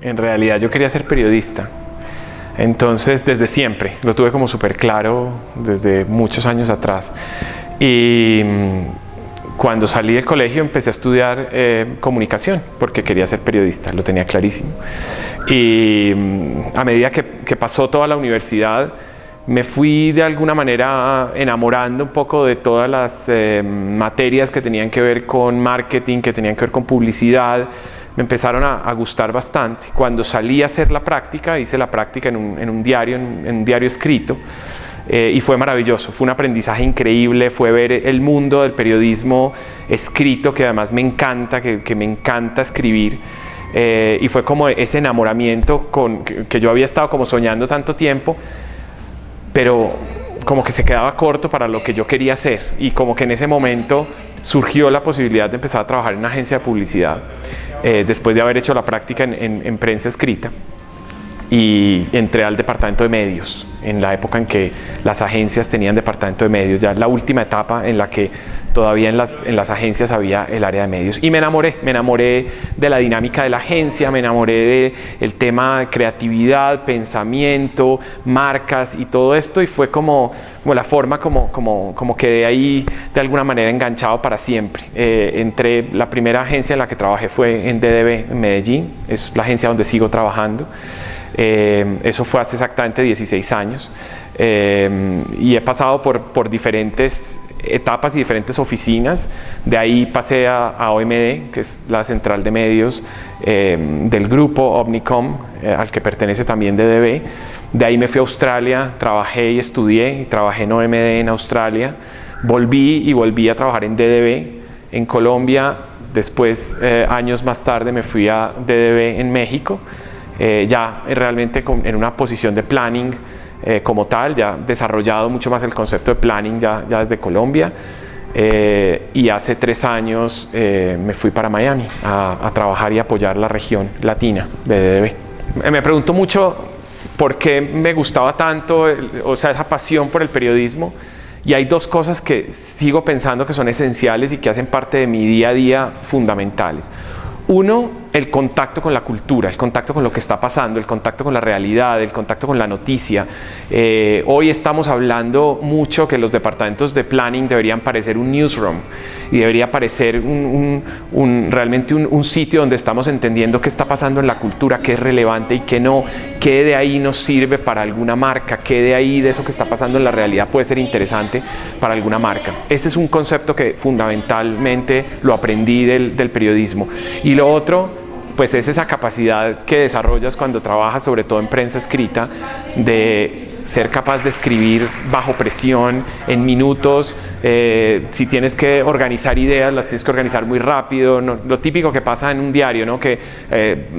En realidad yo quería ser periodista. Entonces, desde siempre, lo tuve como súper claro desde muchos años atrás. Y cuando salí del colegio empecé a estudiar comunicación porque quería ser periodista, lo tenía clarísimo. Y a medida que pasó toda la universidad, me fui de alguna manera enamorando un poco de todas las materias que tenían que ver con marketing, que tenían que ver con publicidad. Me empezaron a gustar bastante. Cuando salí a hacer la práctica, hice la práctica en un diario escrito. Y fue maravilloso, fue un aprendizaje increíble, fue ver el mundo del periodismo escrito, que además me encanta, que me encanta escribir, y fue como ese enamoramiento que yo había estado como soñando tanto tiempo, pero como que se quedaba corto para lo que yo quería hacer, y como que en ese momento surgió la posibilidad de empezar a trabajar en una agencia de publicidad, después de haber hecho la práctica en prensa escrita. Y entré al departamento de medios, en la época en que las agencias tenían departamento de medios, ya la última etapa en la que todavía en las agencias había el área de medios. Y me enamoré de la dinámica de la agencia, me enamoré del tema de creatividad, pensamiento, marcas y todo esto, y fue como la forma como quedé ahí de alguna manera enganchado para siempre. La primera agencia en la que trabajé fue en DDB en Medellín, es la agencia donde sigo trabajando. Eso fue hace exactamente 16 años, y he pasado por diferentes etapas y diferentes oficinas. De ahí pasé a OMD, que es la central de medios del grupo Omnicom, al que pertenece también DDB. De ahí me fui a Australia, trabajé y estudié, y trabajé en OMD en Australia. Volví a trabajar en DDB en Colombia. Después, años más tarde, me fui a DDB en México. Ya realmente en una posición de planning como tal, ya desarrollado mucho más el concepto de planning ya desde Colombia, y hace 3 años me fui para Miami a trabajar y apoyar la región latina de DDB. Me pregunto mucho por qué me gustaba tanto, esa pasión por el periodismo, y hay 2 cosas que sigo pensando que son esenciales y que hacen parte de mi día a día fundamentales. Uno, el contacto con la cultura, el contacto con lo que está pasando, el contacto con la realidad, el contacto con la noticia. Hoy estamos hablando mucho que los departamentos de planning deberían parecer un newsroom, y debería parecer realmente un sitio donde estamos entendiendo qué está pasando en la cultura, qué es relevante y qué no, qué de ahí nos sirve para alguna marca, qué de ahí de eso que está pasando en la realidad puede ser interesante para alguna marca. Ese es un concepto que fundamentalmente lo aprendí del periodismo. Y lo otro, pues es esa capacidad que desarrollas cuando trabajas, sobre todo en prensa escrita, de ser capaz de escribir bajo presión, en minutos. Si tienes que organizar ideas, las tienes que organizar muy rápido. Lo típico que pasa en un diario, ¿no? Que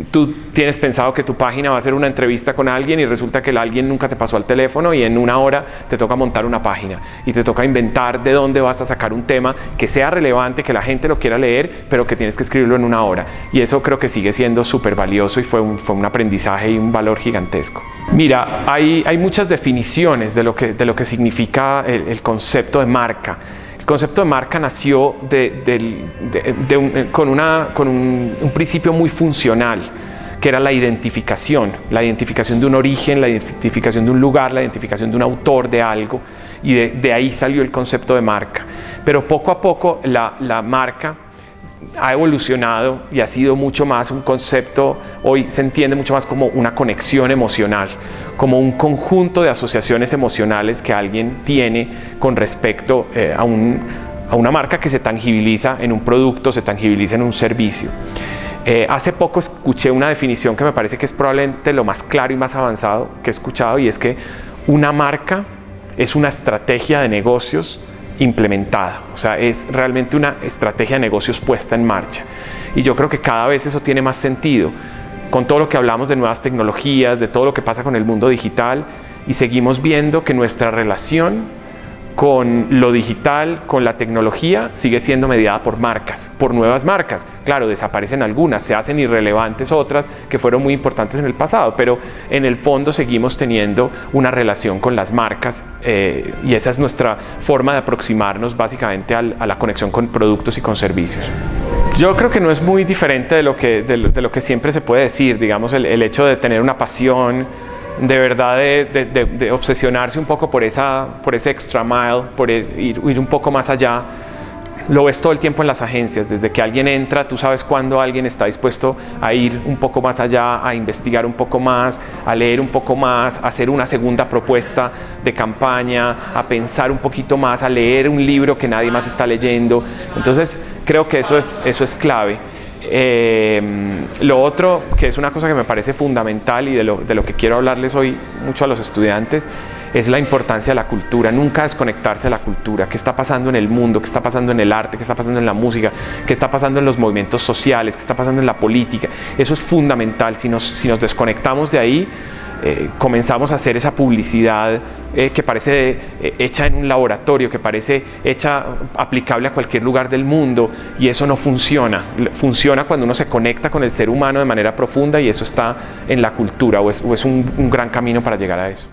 tú tienes pensado que tu página va a ser una entrevista con alguien y resulta que el alguien nunca te pasó al teléfono, y en 1 hora te toca montar una página y te toca inventar de dónde vas a sacar un tema que sea relevante, que la gente lo quiera leer, pero que tienes que escribirlo en 1 hora. Y eso creo que sigue siendo súper valioso, y fue un aprendizaje y un valor gigantesco. Mira, hay muchas definiciones de lo que significa el concepto de marca. El concepto de marca nació con un principio muy funcional, que era la identificación de un origen, la identificación de un lugar, la identificación de un autor de algo, y de ahí salió el concepto de marca. Pero poco a poco la marca ha evolucionado y ha sido mucho más un concepto, hoy se entiende mucho más como una conexión emocional, como un conjunto de asociaciones emocionales que alguien tiene con respecto a una marca que se tangibiliza en un producto, se tangibiliza en un servicio. Hace poco escuché una definición que me parece que es probablemente lo más claro y más avanzado que he escuchado, y es que una marca es una estrategia de negocios implementada, o sea, es realmente una estrategia de negocios puesta en marcha. Y yo creo que cada vez eso tiene más sentido con todo lo que hablamos de nuevas tecnologías, de todo lo que pasa con el mundo digital, y seguimos viendo que nuestra relación con lo digital, con la tecnología, sigue siendo mediada por marcas, por nuevas marcas. Claro, desaparecen algunas, se hacen irrelevantes otras que fueron muy importantes en el pasado, pero en el fondo seguimos teniendo una relación con las marcas, y esa es nuestra forma de aproximarnos básicamente a la conexión con productos y con servicios. Yo creo que no es muy diferente de lo que siempre se puede decir, digamos, el hecho de tener una pasión, de verdad de obsesionarse un poco por ese extra mile, por ir un poco más allá. Lo ves todo el tiempo en las agencias, desde que alguien entra, tú sabes cuándo alguien está dispuesto a ir un poco más allá, a investigar un poco más, a leer un poco más, a hacer una segunda propuesta de campaña, a pensar un poquito más, a leer un libro que nadie más está leyendo. Entonces creo que eso es clave. Lo otro, que es una cosa que me parece fundamental y de lo que quiero hablarles hoy mucho a los estudiantes, es la importancia de la cultura. Nunca desconectarse de la cultura. ¿Qué está pasando en el mundo? ¿Qué está pasando en el arte? ¿Qué está pasando en la música? ¿Qué está pasando en los movimientos sociales? ¿Qué está pasando en la política? Eso es fundamental. Si nos desconectamos de ahí, comenzamos a hacer esa publicidad que parece hecha en un laboratorio, que parece hecha aplicable a cualquier lugar del mundo, y eso no funciona. Funciona cuando uno se conecta con el ser humano de manera profunda, y eso está en la cultura, o es un gran camino para llegar a eso.